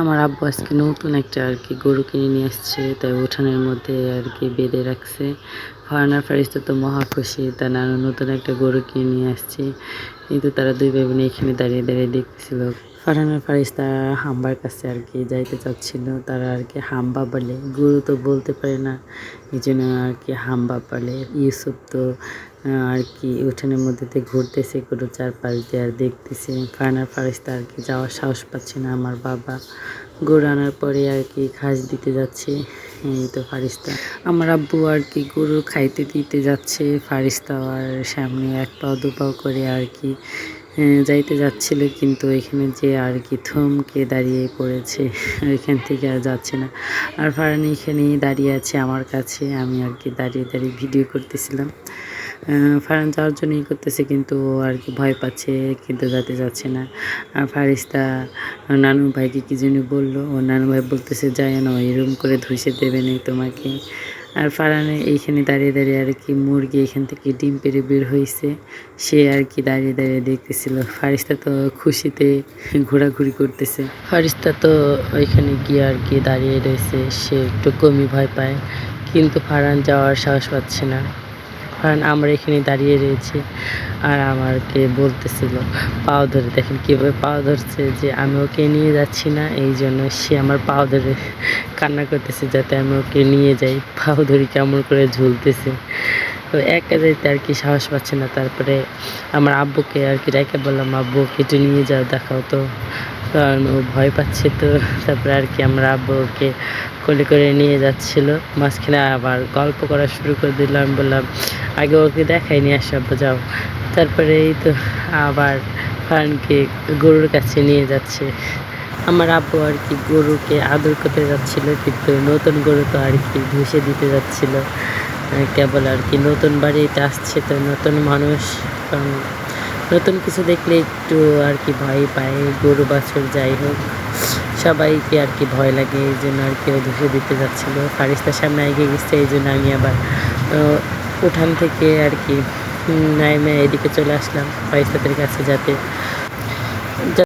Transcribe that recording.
আমার আব্বু আজকে নতুন একটা গরু কিনে নিয়ে আসছে, তাই উঠানের মধ্যে বেঁধে রাখছে। ফারহান আর ফারিস্তা তো মহা খুশি, তার নানু নতুন একটা গরু কিনে নিয়ে আসছে। কিন্তু তারা দুই ভাই বোন এখানে দাঁড়িয়ে দাঁড়িয়ে দেখতেছিল। ফারহান আর ফারিস্তা হাম্বার কাছে যাইতে চাচ্ছিল। তারা হাম্বা বলে, গরু তো বলতে পারে না, এই জন্য হাম্বা বলে। ইউসুফ তো উঠানের মধ্যে ঘুরতেছে গরু চারপাশ দিয়ে আর দেখতেছে। ফারহান আর ফারিস্তা যাওয়ার সাহস পাচ্ছে না। আমার বাবা গরু আনার পরে ঘাস দিতে যাচ্ছে। এই তো ফারিস্তা, আমার আব্বু গরু খাইতে দিতে যাচ্ছে। ফারিস্তা আর সামনে এক পাও দু পাও করে যাইতে যাচ্ছিল, কিন্তু এখানে যে থমকে দাঁড়িয়ে পড়েছে। এখান থেকে আর যাচ্ছে না। আর ফারহান এখানেই দাঁড়িয়ে আছে আমার কাছে। আমি দাঁড়িয়ে দাঁড়িয়ে ভিডিও করতেছিলাম। ফারহান যাওয়ার জন্যই করতেছে, কিন্তু ও ভয় পাচ্ছে, কিন্তু যেতে যাচ্ছে না। আর ফারিস্তা নানু ভাইকে কী যেন বললো, ও নানু ভাই বলতেছে যায় না, এরকম করে ধুইসে দেবে না তোমাকে। আর ফারহানে এইখানে দাঁড়িয়ে দাঁড়িয়ে মুরগি এখান থেকে ডিম পেড়ে বের হয়েছে, সে দাঁড়িয়ে দাঁড়িয়ে দেখতেছিল। ফারিস্তা তো খুশিতে ঘোরাঘুরি করতেছে। ফারিস্তা তো ওইখানে গিয়ে দাঁড়িয়ে রয়েছে, সে একটু কমই ভয় পায়, কিন্তু ফারহান যাওয়ার সাহস পাচ্ছে না। কারণ আমরা এখানে দাঁড়িয়ে রয়েছি, আর আমাকে বলতেছিল পাও ধরে, দেখেন কীভাবে পাও ধরছে, যে আমি ওকে নিয়ে যাচ্ছি না, এই জন্য সে আমার পাও ধরে কান্না করতেছে যাতে আমি ওকে নিয়ে যাই। পাও ধরে কেমন করে ঝুলতেছে, তো একা যাইতে সাহস পাচ্ছে না। তারপরে আমার আব্বুকে রেখে বললাম, আব্বু ওকে একটু নিয়ে যাও, দেখাও তো, কারণ ও ভয় পাচ্ছে। তো তারপরে আমরা আব্বুকে কোলে করে নিয়ে যাচ্ছিল। মাঝখানে আবার গল্প করা শুরু করে দিলাম, বললাম আগে ওকে দেখাই নিয়ে আসব, যাও। তারপরে এই তো আবার ফারহানকে গরুর কাছে নিয়ে যাচ্ছে। আমার আব্বু গরুকে আদর করতে যাচ্ছিল, কিন্তু নতুন গরু তো ঘুষে দিতে যাচ্ছিল। কেবল নতুন বাড়িতে আসছে, তো নতুন মানুষ, কারণ নতুন কিছু দেখলে একটু ভয় পায়। গরু বাছুর যাই হোক, সবাইকে ভয় লাগে, এই জন্য ও ধুষে দিতে যাচ্ছিল। ফারিস্তার সামনে এগিয়ে গেছে, এই জন্য আমি আবার উঠান থেকে নাইমে এদিকে চলে আসলাম ফারিস্তাদের কাছে, যাতে